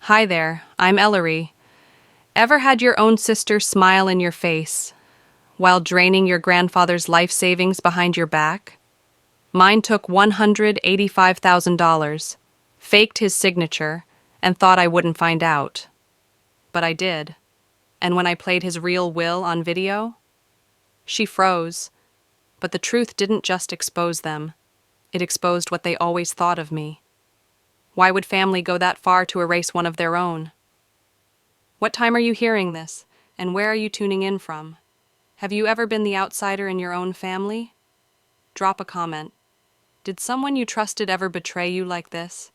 Hi there, I'm Ellery. Ever had your own sister smile in your face while draining your grandfather's life savings behind your back? Mine took $185,000, faked his signature, and thought I wouldn't find out. But I did. And when I played his real will on video, she froze. But the truth didn't just expose them. It exposed what they always thought of me. Why would family go that far to erase one of their own? What time are you hearing this, and where are you tuning in from? Have you ever been the outsider in your own family? Drop a comment. Did someone you trusted ever betray you like this?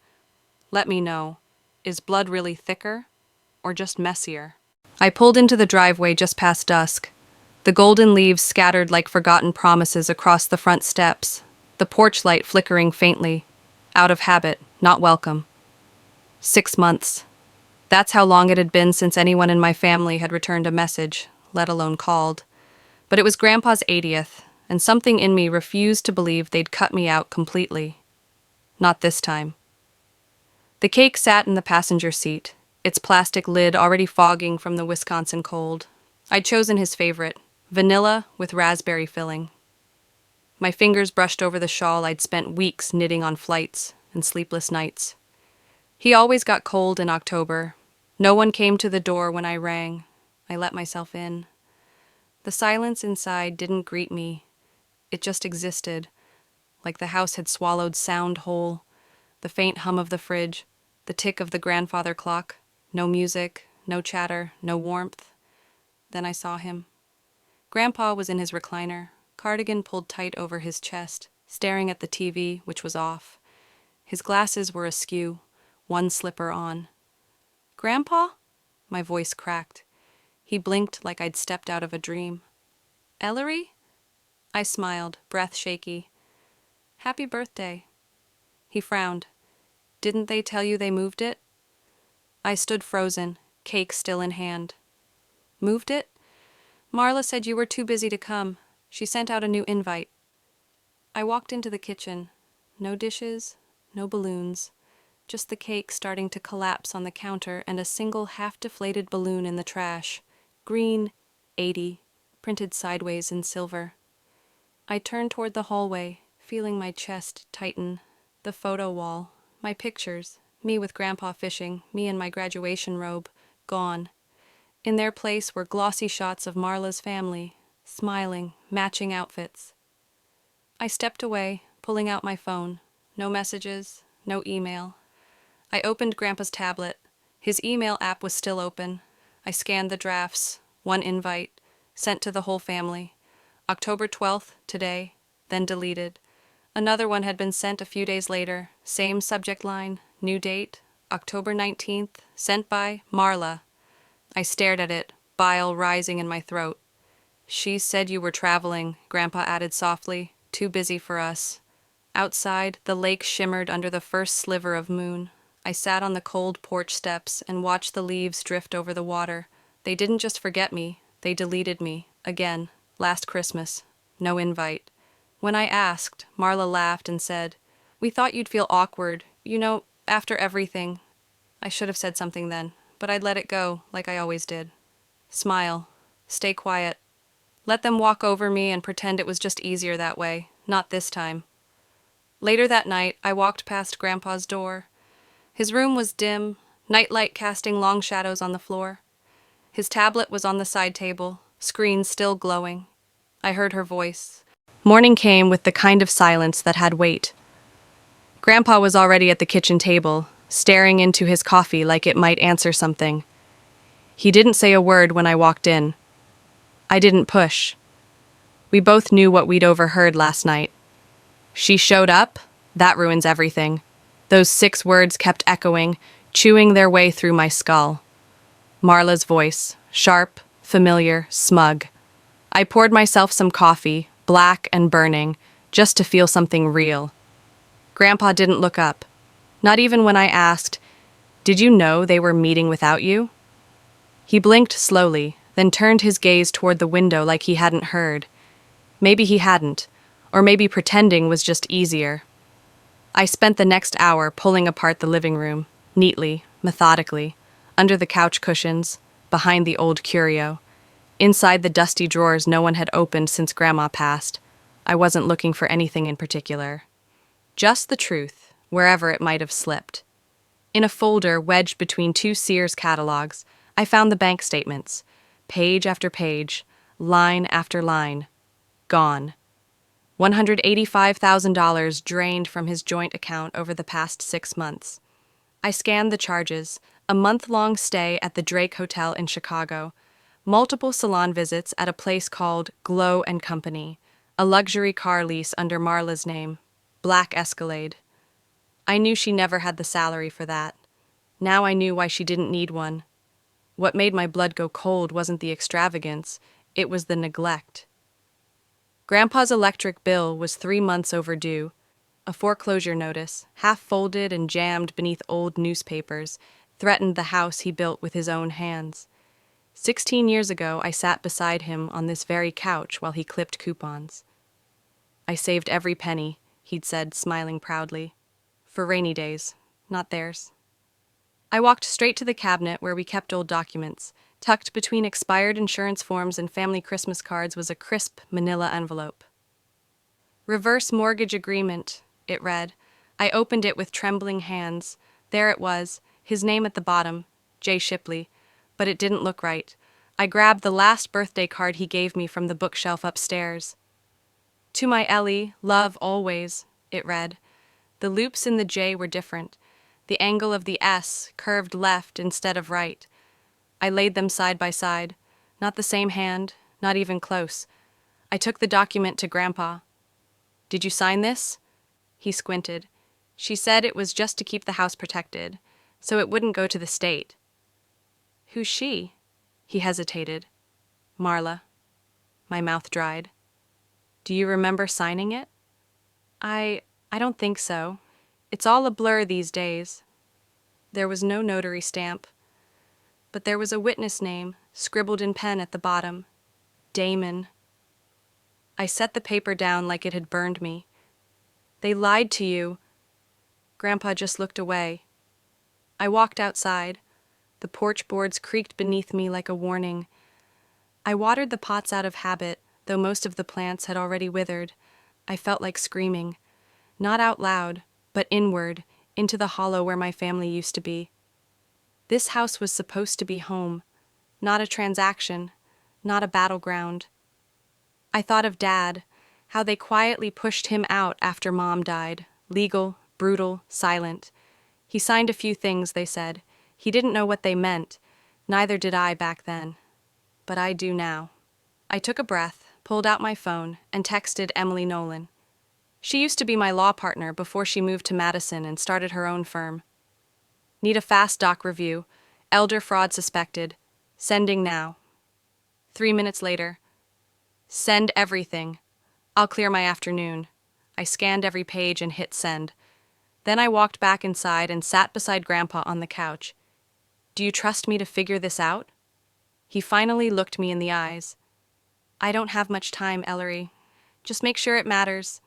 Let me know. Is blood really thicker, or just messier? I pulled into the driveway just past dusk. The golden leaves scattered like forgotten promises across the front steps, the porch light flickering faintly. Out of habit, not welcome. 6 months. That's how long it had been since anyone in my family had returned a message, let alone called. But it was Grandpa's 80th, and something in me refused to believe they'd cut me out completely. Not this time. The cake sat in the passenger seat, its plastic lid already fogging from the Wisconsin cold. I'd chosen his favorite, vanilla with raspberry filling. My fingers brushed over the shawl I'd spent weeks knitting on flights and sleepless nights. He always got cold in October. No one came to the door when I rang. I let myself in. The silence inside didn't greet me. It just existed, like the house had swallowed sound whole. The faint hum of the fridge, the tick of the grandfather clock. No music, no chatter, no warmth. Then I saw him. Grandpa was in his recliner, cardigan pulled tight over his chest, staring at the TV, which was off. His glasses were askew, one slipper on. "Grandpa?" My voice cracked. He blinked like I'd stepped out of a dream. "Ellery?" I smiled, breath shaky. "Happy birthday." He frowned. "Didn't they tell you they moved it?" I stood frozen, cake still in hand. "Moved it? Marla said you were too busy to come. She sent out a new invite." I walked into the kitchen. No dishes, no balloons. Just the cake starting to collapse on the counter and a single half-deflated balloon in the trash. Green, 80, printed sideways in silver. I turned toward the hallway, feeling my chest tighten. The photo wall, my pictures, me with Grandpa fishing, me in my graduation robe, gone. In their place were glossy shots of Marla's family, smiling, matching outfits. I stepped away, pulling out my phone. No messages, no email. I opened Grandpa's tablet. His email app was still open. I scanned the drafts. One invite, sent to the whole family. October 12th, today, then deleted. Another one had been sent a few days later. Same subject line, new date, October 19th, sent by Marla. I stared at it, bile rising in my throat. "She said you were traveling," Grandpa added softly. "Too busy for us." Outside, the lake shimmered under the first sliver of moon. I sat on the cold porch steps and watched the leaves drift over the water. They didn't just forget me, they deleted me. Again, last Christmas. No invite. When I asked, Marla laughed and said, "We thought you'd feel awkward, after everything." I should have said something then, but I'd let it go, like I always did. Smile. Stay quiet. Let them walk over me and pretend it was just easier that way. Not this time. Later that night, I walked past Grandpa's door. His room was dim, nightlight casting long shadows on the floor. His tablet was on the side table, screen still glowing. I heard her voice. Morning came with the kind of silence that had weight. Grandpa was already at the kitchen table, staring into his coffee like it might answer something. He didn't say a word when I walked in. I didn't push. We both knew what we'd overheard last night. "She showed up? That ruins everything." Those 6 words kept echoing, chewing their way through my skull. Marla's voice, sharp, familiar, smug. I poured myself some coffee, black and burning, just to feel something real. Grandpa didn't look up. Not even when I asked, "Did you know they were meeting without you?" He blinked slowly, then turned his gaze toward the window like he hadn't heard. Maybe he hadn't, or maybe pretending was just easier. I spent the next hour pulling apart the living room, neatly, methodically. under the couch cushions, behind the old curio. Inside the dusty drawers no one had opened since Grandma passed. I wasn't looking for anything in particular. Just the truth, wherever it might have slipped. In a folder wedged between two Sears catalogs, I found the bank statements, page after page, line after line. Gone. $185,000 drained from his joint account over the past 6 months. I scanned the charges, a month-long stay at the Drake Hotel in Chicago, multiple salon visits at a place called Glow & Company, a luxury car lease under Marla's name, Black Escalade. I knew she never had the salary for that. Now I knew why she didn't need one. What made my blood go cold wasn't the extravagance, it was the neglect. Grandpa's electric bill was 3 months overdue. A foreclosure notice, half folded and jammed beneath old newspapers, threatened the house he built with his own hands. 16 years ago, I sat beside him on this very couch while he clipped coupons. I saved every penny, he'd said, smiling proudly. For rainy days, not theirs. I walked straight to the cabinet where we kept old documents. Tucked between expired insurance forms and family Christmas cards was a crisp manila envelope. Reverse mortgage agreement, it read. I opened it with trembling hands. There it was, his name at the bottom, J. Shipley, but it didn't look right. I grabbed the last birthday card he gave me from the bookshelf upstairs. To my Ellie, love always, it read. The loops in the J were different. The angle of the S curved left instead of right. I laid them side by side. Not the same hand, not even close. I took the document to Grandpa. Did you sign this? He squinted. She said it was just to keep the house protected, so it wouldn't go to the state. Who's she? He hesitated. Marla. My mouth dried. Do you remember signing it? I don't think so. It's all a blur these days. There was no notary stamp, but there was a witness name scribbled in pen at the bottom. Damon. I set the paper down like it had burned me. They lied to you. Grandpa just looked away. I walked outside. The porch boards creaked beneath me like a warning. I watered the pots out of habit, though most of the plants had already withered. I felt like screaming. Not out loud, but inward, into the hollow where my family used to be. This house was supposed to be home, not a transaction, not a battleground. I thought of Dad, how they quietly pushed him out after Mom died, legal, brutal, silent. He signed a few things, they said. He didn't know what they meant. Neither did I back then. But I do now. I took a breath, pulled out my phone, and texted Emily Nolan. She used to be my law partner before she moved to Madison and started her own firm. Need a fast doc review. Elder fraud suspected. Sending now. 3 minutes later. Send everything. I'll clear my afternoon. I scanned every page and hit send. Then I walked back inside and sat beside Grandpa on the couch. Do you trust me to figure this out? He finally looked me in the eyes. I don't have much time, Ellery. Just make sure it matters.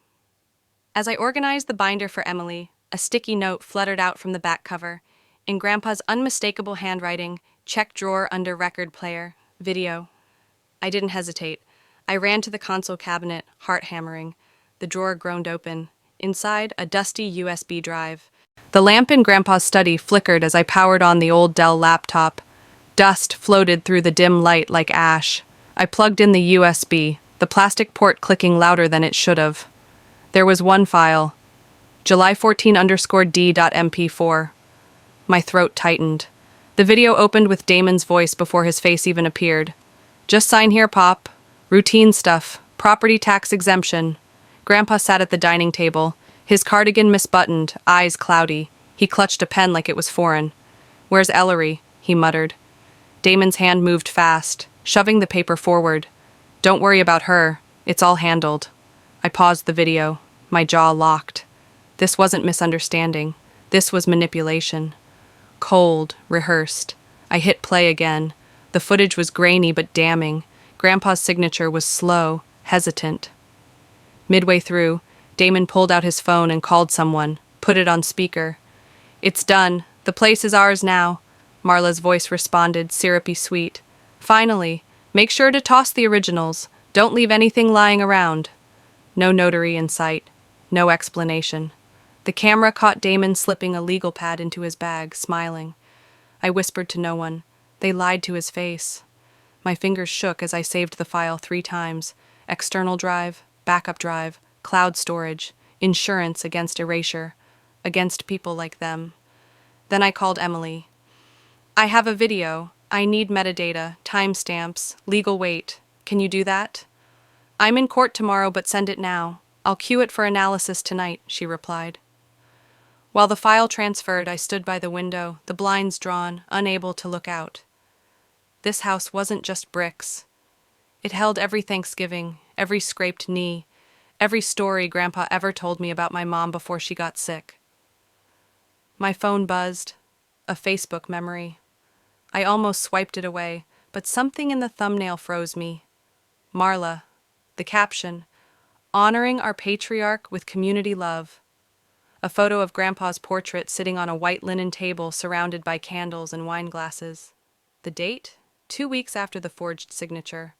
As I organized the binder for Emily, a sticky note fluttered out from the back cover. In Grandpa's unmistakable handwriting, check drawer under record player, video. I didn't hesitate. I ran to the console cabinet, heart hammering. The drawer groaned open. Inside, a dusty USB drive. The lamp in Grandpa's study flickered as I powered on the old Dell laptop. Dust floated through the dim light like ash. I plugged in the USB, the plastic port clicking louder than it should have. There was one file, July 14_D.mp4. My throat tightened. The video opened with Damon's voice before his face even appeared. Just sign here, Pop. Routine stuff. Property tax exemption. Grandpa sat at the dining table, his cardigan misbuttoned, eyes cloudy. He clutched a pen like it was foreign. Where's Ellery? He muttered. Damon's hand moved fast, shoving the paper forward. Don't worry about her. It's all handled. I paused the video. My jaw locked. This wasn't misunderstanding. This was manipulation. Cold, rehearsed. I hit play again. The footage was grainy but damning. Grandpa's signature was slow, hesitant. Midway through, Damon pulled out his phone and called someone, put it on speaker. It's done. The place is ours now. Marla's voice responded, syrupy sweet. Finally, make sure to toss the originals. Don't leave anything lying around. No notary in sight. No explanation. The camera caught Damon slipping a legal pad into his bag, smiling. I whispered to no one. They lied to his face. My fingers shook as I saved the file 3 times. External drive, backup drive, cloud storage, insurance against erasure, against people like them. Then I called Emily. I have a video. I need metadata, timestamps, legal weight. Can you do that? I'm in court tomorrow, but send it now. I'll queue it for analysis tonight, she replied. While the file transferred, I stood by the window, the blinds drawn, unable to look out. This house wasn't just bricks. It held every Thanksgiving, every scraped knee, every story Grandpa ever told me about my mom before she got sick. My phone buzzed, a Facebook memory. I almost swiped it away, but something in the thumbnail froze me. Marla, the caption, honoring our patriarch with community love. A photo of Grandpa's portrait sitting on a white linen table surrounded by candles and wine glasses. The date? 2 weeks after the forged signature.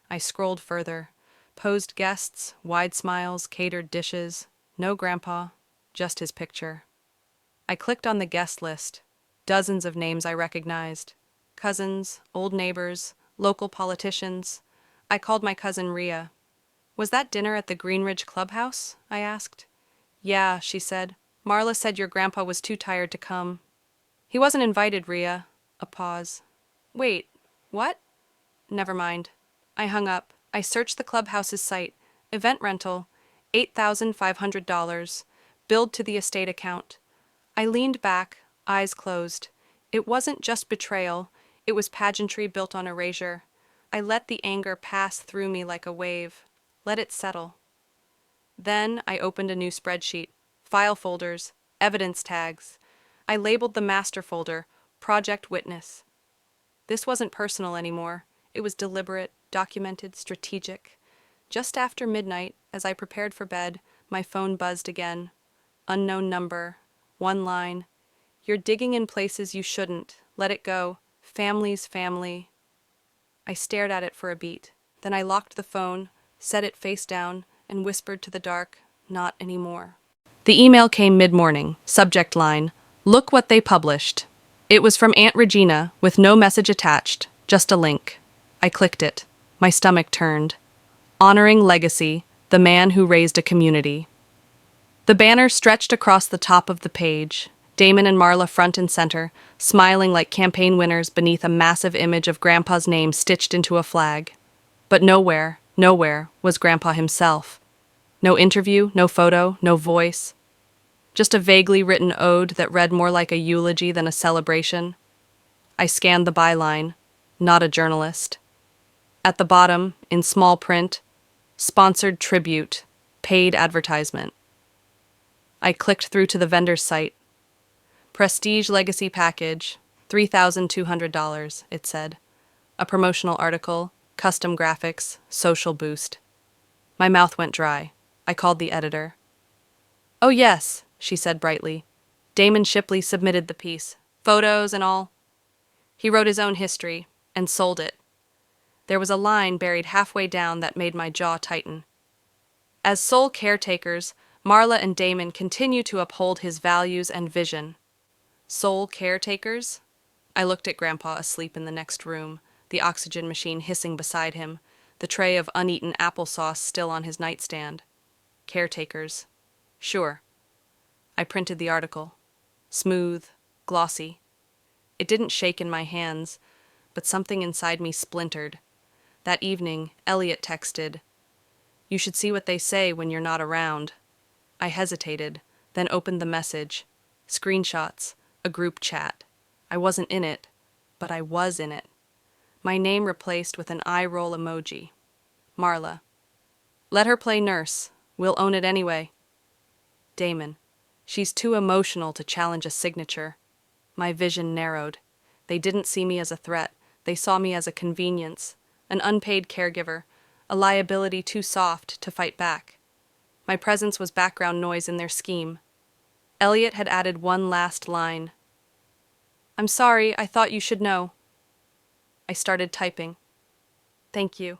I scrolled further. Posed guests, wide smiles, catered dishes. No Grandpa, just his picture. I clicked on the guest list. Dozens of names I recognized. Cousins, old neighbors, local politicians. I called my cousin Rhea. Was that dinner at the Greenridge Clubhouse? I asked. Yeah, she said. Marla said your grandpa was too tired to come. He wasn't invited, Rhea. A pause. Wait, what? Never mind. I hung up. I searched the clubhouse's site. Event rental, $8,500. Billed to the estate account. I leaned back, eyes closed. It wasn't just betrayal. It was pageantry built on erasure. I let the anger pass through me like a wave. Let it settle. Then I opened a new spreadsheet. File folders, evidence tags. I labeled the master folder, Project Witness. This wasn't personal anymore. It was deliberate, documented, strategic. Just after midnight, as I prepared for bed, my phone buzzed again. Unknown number. One line. You're digging in places you shouldn't. Let it go. Family's family. I stared at it for a beat. Then I locked the phone, set it face down, and whispered to the dark, not anymore. The email came mid-morning. Subject line, look what they published. It was from Aunt Regina, with no message attached, just a link. I clicked it. My stomach turned. Honoring Legacy, the man who raised a community. The banner stretched across the top of the page. Damon and Marla front and center, smiling like campaign winners beneath a massive image of Grandpa's name stitched into a flag. But nowhere was Grandpa himself. No interview, no photo, no voice. Just a vaguely written ode that read more like a eulogy than a celebration. I scanned the byline, not a journalist. At the bottom, in small print, sponsored tribute, paid advertisement. I clicked through to the vendor's site. Prestige Legacy Package, $3,200, it said. A promotional article, custom graphics, social boost. My mouth went dry. I called the editor. Oh yes, she said brightly. Damon Shipley submitted the piece, photos and all. He wrote his own history, and sold it. There was a line buried halfway down that made my jaw tighten. As sole caretakers, Marla and Damon continue to uphold his values and vision. Sole caretakers? I looked at Grandpa asleep in the next room, the oxygen machine hissing beside him, the tray of uneaten applesauce still on his nightstand. Caretakers. Sure. I printed the article. Smooth, glossy. It didn't shake in my hands, but something inside me splintered. That evening, Elliot texted, "You should see what they say when you're not around." I hesitated, then opened the message. Screenshots, a group chat. I wasn't in it, but I was in it. My name replaced with an eye roll emoji. Marla. Let her play nurse. We'll own it anyway. Damon. She's too emotional to challenge a signature. My vision narrowed. They didn't see me as a threat. They saw me as a convenience, an unpaid caregiver, a liability too soft to fight back. My presence was background noise in their scheme. Elliot had added one last line. I'm sorry, I thought you should know. I started typing. Thank you.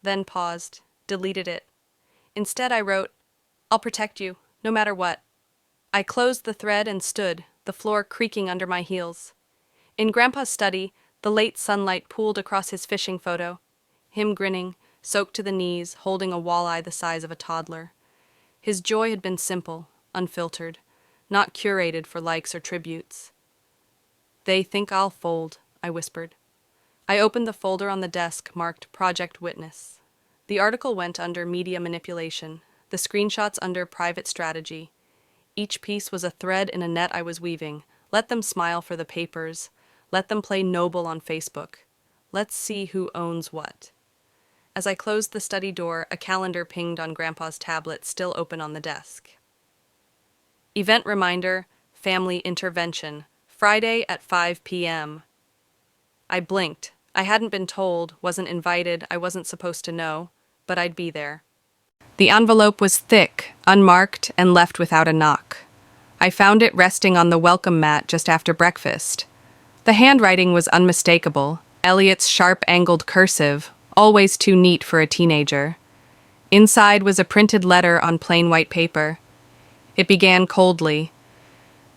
Then paused, deleted it. Instead, I wrote, I'll protect you, no matter what. I closed the thread and stood, the floor creaking under my heels. In Grandpa's study, the late sunlight pooled across his fishing photo, him grinning, soaked to the knees, holding a walleye the size of a toddler. His joy had been simple, unfiltered, not curated for likes or tributes. They think I'll fold, I whispered. I opened the folder on the desk marked Project Witness. The article went under Media Manipulation, the screenshots under Private Strategy. Each piece was a thread in a net I was weaving. Let them smile for the papers. Let them play noble on Facebook. Let's see who owns what. As I closed the study door, a calendar pinged on Grandpa's tablet, still open on the desk. Event reminder, family intervention, Friday at 5 p.m. I blinked. I hadn't been told, wasn't invited, I wasn't supposed to know, but I'd be there. The envelope was thick, unmarked, and left without a knock. I found it resting on the welcome mat just after breakfast. The handwriting was unmistakable, Elliot's sharp-angled cursive, always too neat for a teenager. Inside was a printed letter on plain white paper. It began coldly.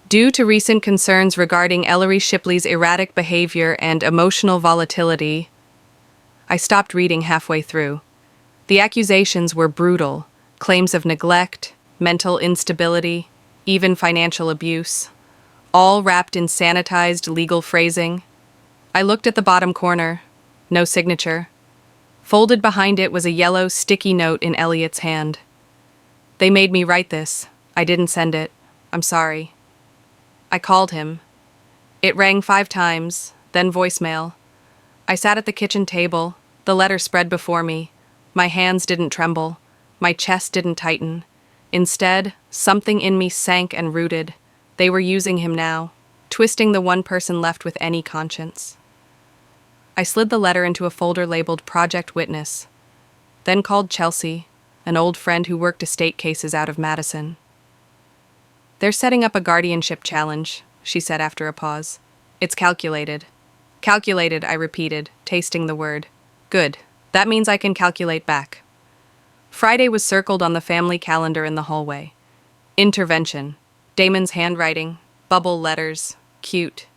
Due to recent concerns regarding Ellery Shipley's erratic behavior and emotional volatility, I stopped reading halfway through. The accusations were brutal, claims of neglect, mental instability, even financial abuse, all wrapped in sanitized legal phrasing. I looked at the bottom corner. No signature. Folded behind it was a yellow, sticky note in Elliot's hand. They made me write this. I didn't send it. I'm sorry. I called him. It rang 5 times, then voicemail. I sat at the kitchen table, the letter spread before me. My hands didn't tremble. My chest didn't tighten. Instead, something in me sank and rooted. They were using him now, twisting the one person left with any conscience. I slid the letter into a folder labeled Project Witness, then called Chelsea, an old friend who worked estate cases out of Madison. They're setting up a guardianship challenge, she said after a pause. It's calculated. Calculated, I repeated, tasting the word. Good. That means I can calculate back. Friday was circled on the family calendar in the hallway. Intervention. Damon's handwriting. Bubble letters. Cute.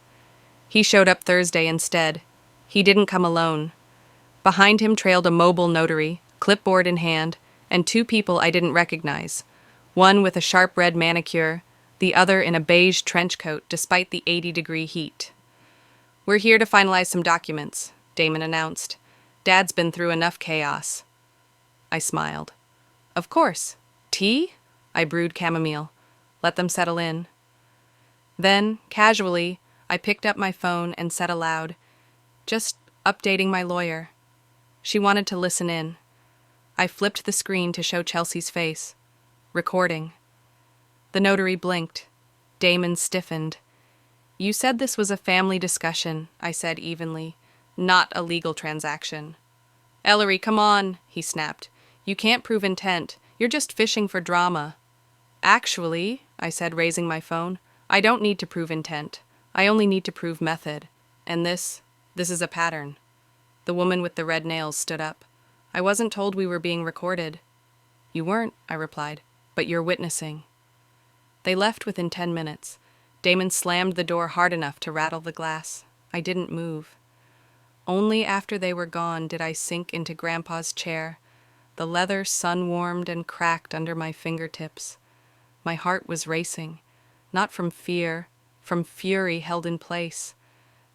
He showed up Thursday instead. He didn't come alone. Behind him trailed a mobile notary, clipboard in hand, and 2 people I didn't recognize. One with a sharp red manicure, the other in a beige trench coat despite the 80-degree heat. We're here to finalize some documents, Damon announced. Dad's been through enough chaos. I smiled. Of course. Tea? I brewed chamomile. Let them settle in. Then, casually, I picked up my phone and said aloud, just updating my lawyer. She wanted to listen in. I flipped the screen to show Chelsea's face. Recording. The notary blinked. Damon stiffened. You said this was a family discussion, I said evenly, not a legal transaction. Ellery, come on, he snapped. You can't prove intent. You're just fishing for drama. Actually, I said, raising my phone, I don't need to prove intent. I only need to prove method. And this is a pattern. The woman with the red nails stood up. I wasn't told we were being recorded. You weren't, I replied, but you're witnessing. They left within 10 minutes. Damon slammed the door hard enough to rattle the glass. I didn't move. Only after they were gone did I sink into Grandpa's chair. The leather sun-warmed and cracked under my fingertips. My heart was racing, not from fear, from fury held in place.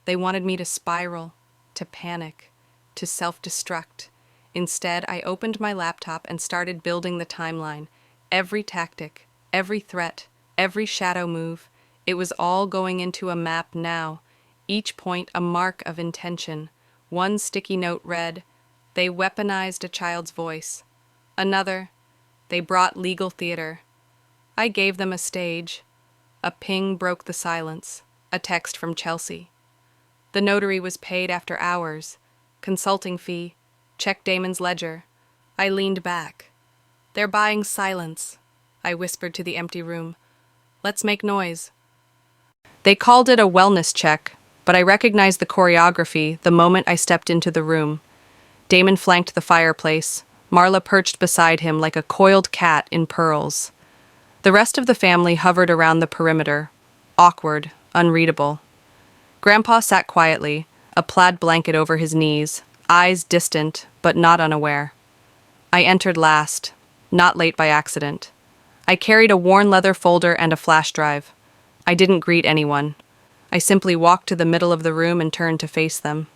They wanted me to spiral, to panic, to self-destruct. Instead, I opened my laptop and started building the timeline. Every tactic, every threat, every shadow move, it was all going into a map now, each point a mark of intention. One sticky note read, they weaponized a child's voice. Another, they brought legal theater. I gave them a stage. A ping broke the silence, a text from Chelsea. The notary was paid after hours. Consulting fee. Check Damon's ledger. I leaned back. They're buying silence, I whispered to the empty room. Let's make noise. They called it a wellness check, but I recognized the choreography the moment I stepped into the room. Damon flanked the fireplace, Marla perched beside him like a coiled cat in pearls. The rest of the family hovered around the perimeter, awkward, unreadable. Grandpa sat quietly, a plaid blanket over his knees, eyes distant but not unaware. I entered last, not late by accident. I carried a worn leather folder and a flash drive. I didn't greet anyone. I simply walked to the middle of the room and turned to face them.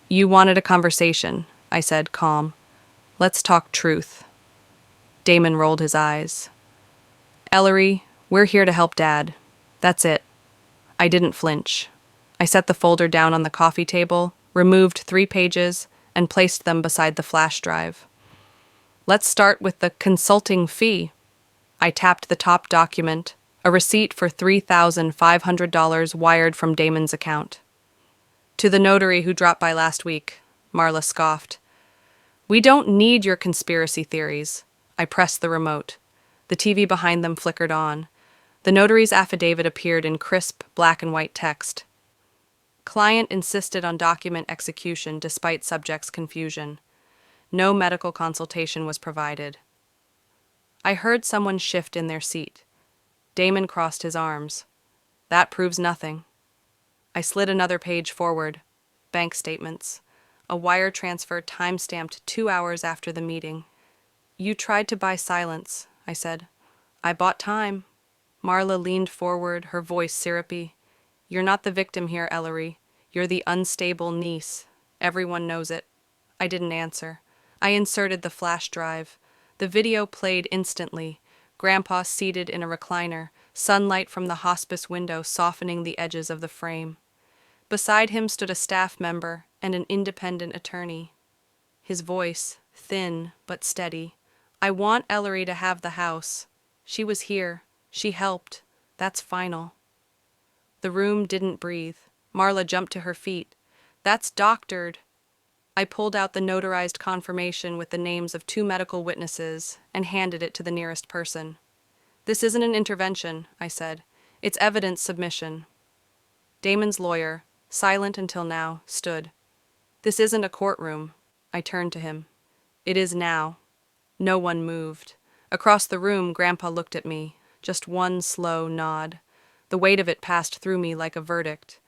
"You wanted a conversation," I said, calm. "Let's talk truth." Damon rolled his eyes. "Ellery, we're here to help Dad. That's it." I didn't flinch. I set the folder down on the coffee table, removed 3 pages, and placed them beside the flash drive. "Let's start with the consulting fee." I tapped the top document, a receipt for $3,500 wired from Damon's account. "To the notary who dropped by last week," Marla scoffed. "We don't need your conspiracy theories." I pressed the remote. The TV behind them flickered on. The notary's affidavit appeared in crisp, black and white text. Client insisted on document execution despite subject's confusion. No medical consultation was provided. I heard someone shift in their seat. Damon crossed his arms. "That proves nothing." I slid another page forward. Bank statements. A wire transfer time-stamped 2 hours after the meeting. "You tried to buy silence," I said. "I bought time." Marla leaned forward, her voice syrupy. "You're not the victim here, Ellery. You're the unstable niece. Everyone knows it." I didn't answer. I inserted the flash drive. The video played instantly. Grandpa seated in a recliner, sunlight from the hospice window softening the edges of the frame. Beside him stood a staff member and an independent attorney. His voice, thin but steady. "I want Ellery to have the house. She was here. She helped. That's final." The room didn't breathe. Marla jumped to her feet. "That's doctored." I pulled out the notarized confirmation with the names of 2 medical witnesses and handed it to the nearest person. "This isn't an intervention," I said. "It's evidence submission." Damon's lawyer, silent until now, stood. "This isn't a courtroom." I turned to him. "It is now." No one moved. Across the room, Grandpa looked at me. Just one slow nod. The weight of it passed through me like a verdict.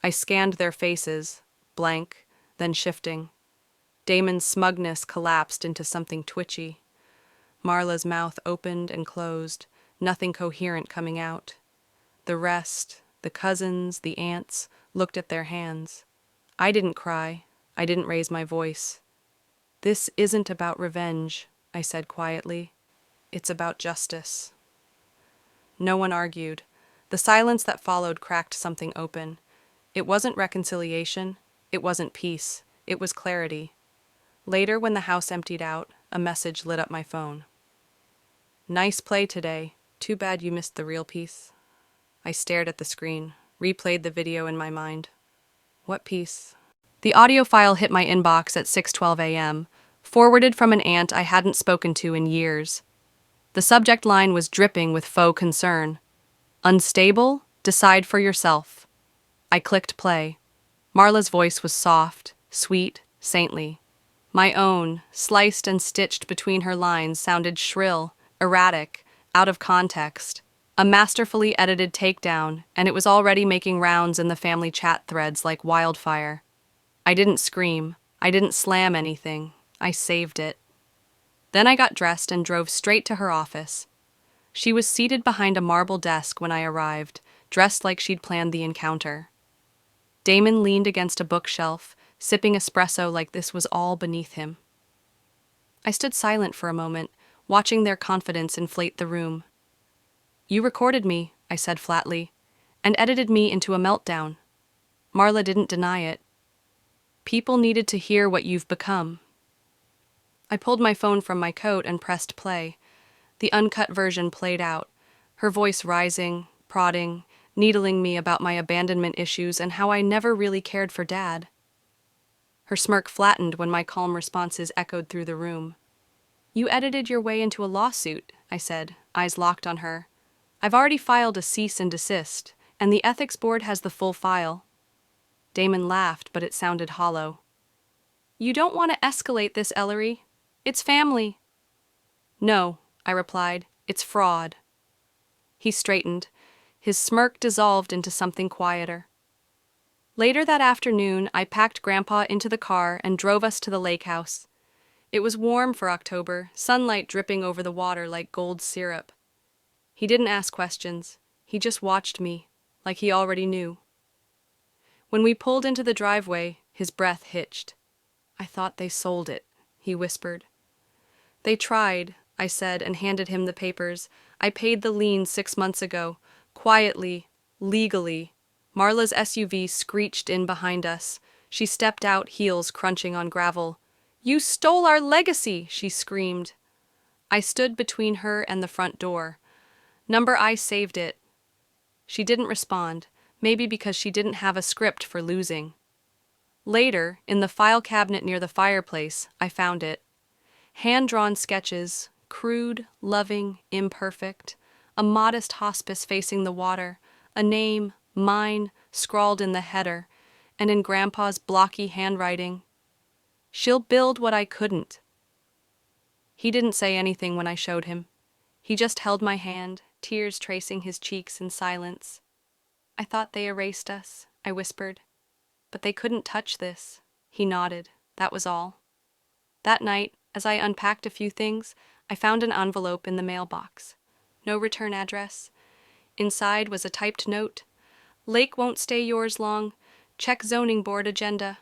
I scanned their faces, blank, then shifting. Damon's smugness collapsed into something twitchy. Marla's mouth opened and closed, nothing coherent coming out. The rest, the cousins, the aunts, looked at their hands. I didn't cry. I didn't raise my voice. "This isn't about revenge," I said quietly. "It's about justice." No one argued. The silence that followed cracked something open. It wasn't reconciliation. It wasn't peace. It was clarity. Later, when the house emptied out, a message lit up my phone. "Nice play today. Too bad you missed the real piece." I stared at the screen, replayed the video in my mind. What piece? The audio file hit my inbox at 6:12 a.m., forwarded from an aunt I hadn't spoken to in years. The subject line was dripping with faux concern. "Unstable? Decide for yourself." I clicked play. Marla's voice was soft, sweet, saintly. My own, sliced and stitched between her lines, sounded shrill, erratic, out of context. A masterfully edited takedown, and it was already making rounds in the family chat threads like wildfire. I didn't scream. I didn't slam anything. I saved it. Then I got dressed and drove straight to her office. She was seated behind a marble desk when I arrived, dressed like she'd planned the encounter. Damon leaned against a bookshelf, sipping espresso like this was all beneath him. I stood silent for a moment, watching their confidence inflate the room. "You recorded me," I said flatly, "and edited me into a meltdown." Marla didn't deny it. "People needed to hear what you've become." I pulled my phone from my coat and pressed play. The uncut version played out, her voice rising, prodding, needling me about my abandonment issues and how I never really cared for Dad. Her smirk flattened when my calm responses echoed through the room. "You edited your way into a lawsuit," I said, eyes locked on her. "I've already filed a cease and desist. And the ethics board has the full file. Damon laughed, but it sounded hollow. You don't want to escalate this, Ellery. It's family. No, I replied. It's fraud. He straightened. His smirk dissolved into something quieter. Later that afternoon, I packed Grandpa into the car and drove us to the lake house. It was warm for October, sunlight dripping over the water like gold syrup. He didn't ask questions. He just watched me, like he already knew. When we pulled into the driveway, his breath hitched. I thought they sold it, he whispered. They tried, I said, and handed him the papers. I paid the lien 6 months ago. Quietly, legally. Marla's SUV screeched in behind us. She stepped out, heels crunching on gravel. You stole our legacy, she screamed. I stood between her and the front door. Number I saved it. She didn't respond, maybe because she didn't have a script for losing. Later, in the file cabinet near the fireplace, I found it. Hand-drawn sketches, crude, loving, imperfect. A modest hospice facing the water. A name, mine, scrawled in the header, and in Grandpa's blocky handwriting. She'll build what I couldn't. He didn't say anything when I showed him. He just held my hand, tears tracing his cheeks in silence. I thought they erased us, I whispered. But they couldn't touch this. He nodded. That was all. That night, as I unpacked a few things, I found an envelope in the mailbox. No return address. Inside was a typed note. Lake won't stay yours long. Check zoning board agenda.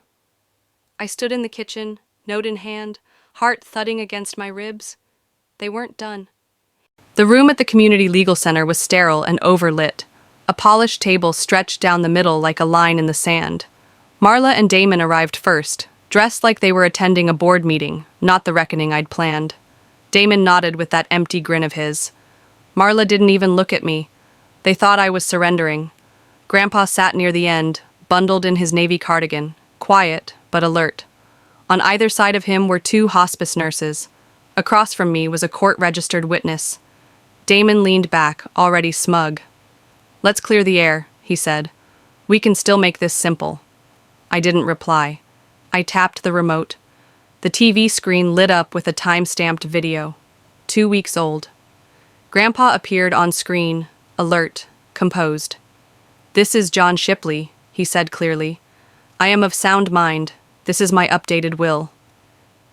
I stood in the kitchen, note in hand, heart thudding against my ribs. They weren't done. The room at the community legal center was sterile and overlit. A polished table stretched down the middle like a line in the sand. Marla and Damon arrived first, dressed like they were attending a board meeting, not the reckoning I'd planned. Damon nodded with that empty grin of his. Marla didn't even look at me. They thought I was surrendering. Grandpa sat near the end, bundled in his navy cardigan, quiet but alert. On either side of him were 2 hospice nurses. Across from me was a court-registered witness. Damon leaned back, already smug. Let's clear the air, he said. We can still make this simple. I didn't reply. I tapped the remote. The TV screen lit up with a time-stamped video. 2 weeks old. Grandpa appeared on screen, alert, composed. This is John Shipley, he said clearly. I am of sound mind. This is my updated will.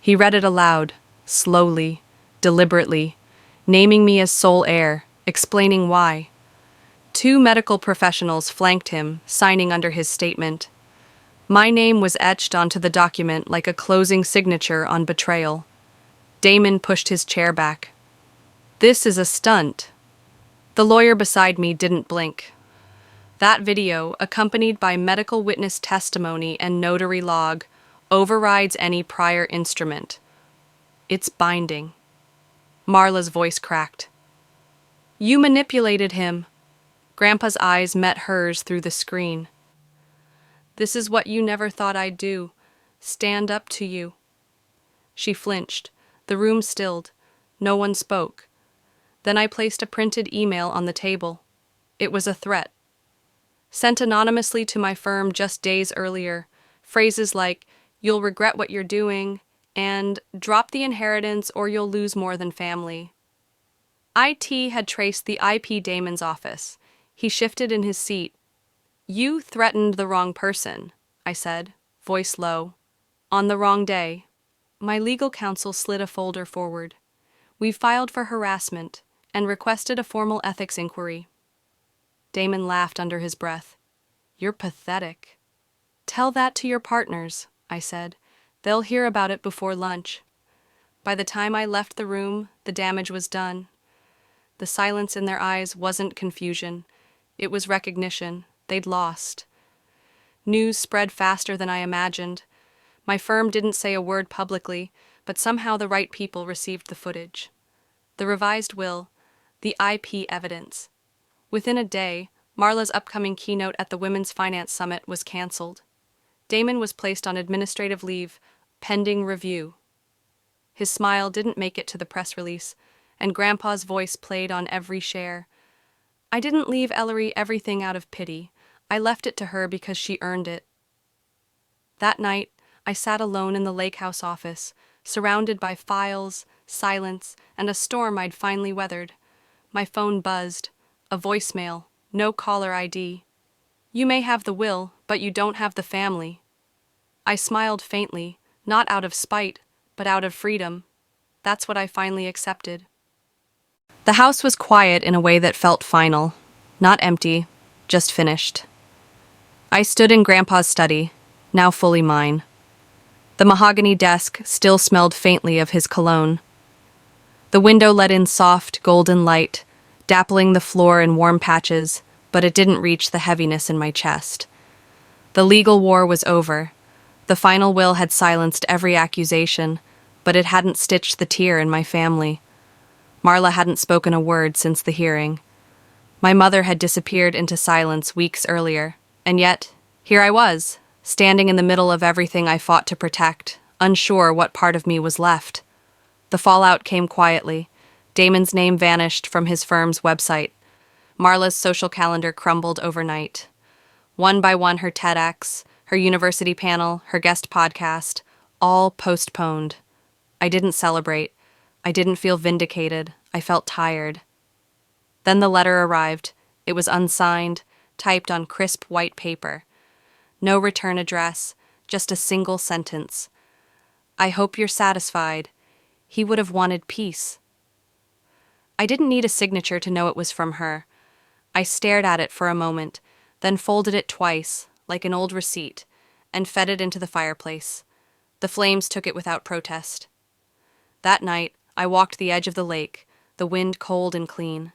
He read it aloud, slowly, deliberately, naming me as sole heir, explaining why. 2 medical professionals flanked him, signing under his statement. My name was etched onto the document like a closing signature on betrayal. Damon pushed his chair back. This is a stunt. The lawyer beside me didn't blink. That video, accompanied by medical witness testimony and notary log, overrides any prior instrument. It's binding. Marla's voice cracked. You manipulated him. Grandpa's eyes met hers through the screen. This is what you never thought I'd do. Stand up to you. She flinched. The room stilled. No one spoke. Then I placed a printed email on the table. It was a threat. Sent anonymously to my firm just days earlier. Phrases like, you'll regret what you're doing, and drop the inheritance or you'll lose more than family. IT had traced the IP Damon's office. He shifted in his seat. You threatened the wrong person, I said, voice low. On the wrong day. My legal counsel slid a folder forward. We filed for harassment and requested a formal ethics inquiry. Damon laughed under his breath. You're pathetic. Tell that to your partners, I said. They'll hear about it before lunch. By the time I left the room, the damage was done. The silence in their eyes wasn't confusion. It was recognition. They'd lost. News spread faster than I imagined. My firm didn't say a word publicly, but somehow the right people received the footage. The revised will, the IP evidence. Within a day, Marla's upcoming keynote at the Women's Finance Summit was canceled. Damon was placed on administrative leave, pending review. His smile didn't make it to the press release, and Grandpa's voice played on every share. I didn't leave Ellery everything out of pity. I left it to her because she earned it. That night, I sat alone in the lake house office, surrounded by files, silence, and a storm I'd finally weathered. My phone buzzed. A voicemail. No caller ID. "You may have the will, but you don't have the family." I smiled faintly, not out of spite, but out of freedom. That's what I finally accepted. The house was quiet in a way that felt final. Not empty, just finished. I stood in Grandpa's study, now fully mine. The mahogany desk still smelled faintly of his cologne. The window let in soft, golden light, dappling the floor in warm patches, but it didn't reach the heaviness in my chest. The legal war was over. The final will had silenced every accusation, but it hadn't stitched the tear in my family. Marla hadn't spoken a word since the hearing. My mother had disappeared into silence weeks earlier, and yet, here I was, standing in the middle of everything I fought to protect, unsure what part of me was left. The fallout came quietly. Damon's name vanished from his firm's website. Marla's social calendar crumbled overnight. One by one, her TEDx, her university panel, her guest podcast, all postponed. I didn't celebrate. I didn't feel vindicated. I felt tired. Then the letter arrived. It was unsigned, typed on crisp white paper. No return address, just a single sentence. "I hope you're satisfied." He would have wanted peace. I didn't need a signature to know it was from her. I stared at it for a moment, then folded it twice, like an old receipt, and fed it into the fireplace. The flames took it without protest. That night, I walked the edge of the lake, the wind cold and clean.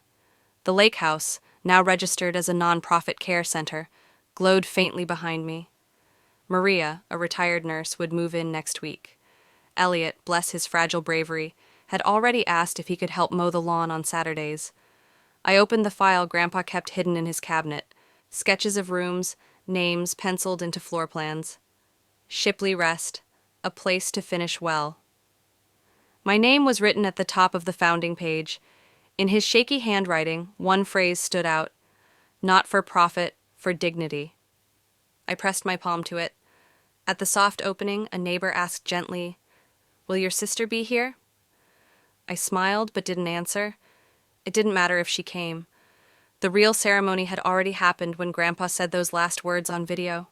The lake house, now registered as a non-profit care center, glowed faintly behind me. Maria, a retired nurse, would move in next week. Elliot, bless his fragile bravery, had already asked if he could help mow the lawn on Saturdays. I opened the file Grandpa kept hidden in his cabinet. Sketches of rooms, names penciled into floor plans. Shipley Rest, a place to finish well. My name was written at the top of the founding page. In his shaky handwriting, one phrase stood out. Not for profit, for dignity. I pressed my palm to it. At the soft opening, a neighbor asked gently, "Will your sister be here?" I smiled but didn't answer. It didn't matter if she came. The real ceremony had already happened when Grandpa said those last words on video.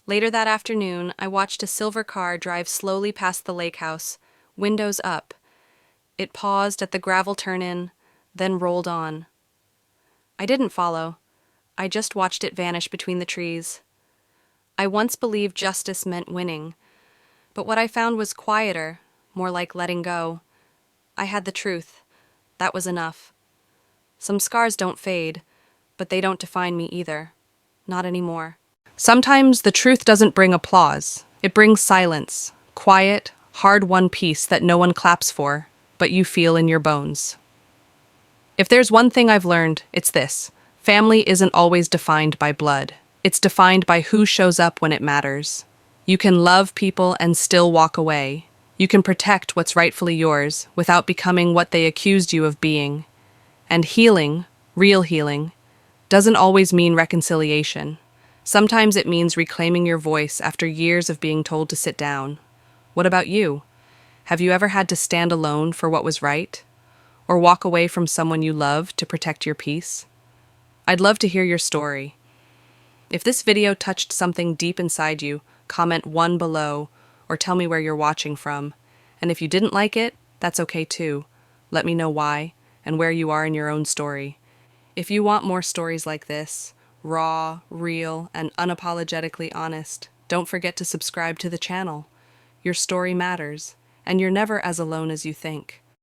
Later that afternoon, I watched a silver car drive slowly past the lake house, windows up. It paused at the gravel turn-in, then rolled on. I didn't follow. I just watched it vanish between the trees. I once believed justice meant winning, but what I found was quieter, more like letting go. I had the truth. That was enough. Some scars don't fade, but they don't define me either. Not anymore. Sometimes the truth doesn't bring applause. It brings silence, quiet, hard-won peace that no one claps for, but you feel in your bones. If there's one thing I've learned, it's this. Family isn't always defined by blood. It's defined by who shows up when it matters. You can love people and still walk away. You can protect what's rightfully yours without becoming what they accused you of being. And healing, real healing, doesn't always mean reconciliation. Sometimes it means reclaiming your voice after years of being told to sit down. What about you? Have you ever had to stand alone for what was right? Or walk away from someone you love to protect your peace? I'd love to hear your story. If this video touched something deep inside you, comment 1 below or tell me where you're watching from. And if you didn't like it, that's okay too. Let me know why and where you are in your own story. If you want more stories like this, raw, real, and unapologetically honest, don't forget to subscribe to the channel. Your story matters, and you're never as alone as you think.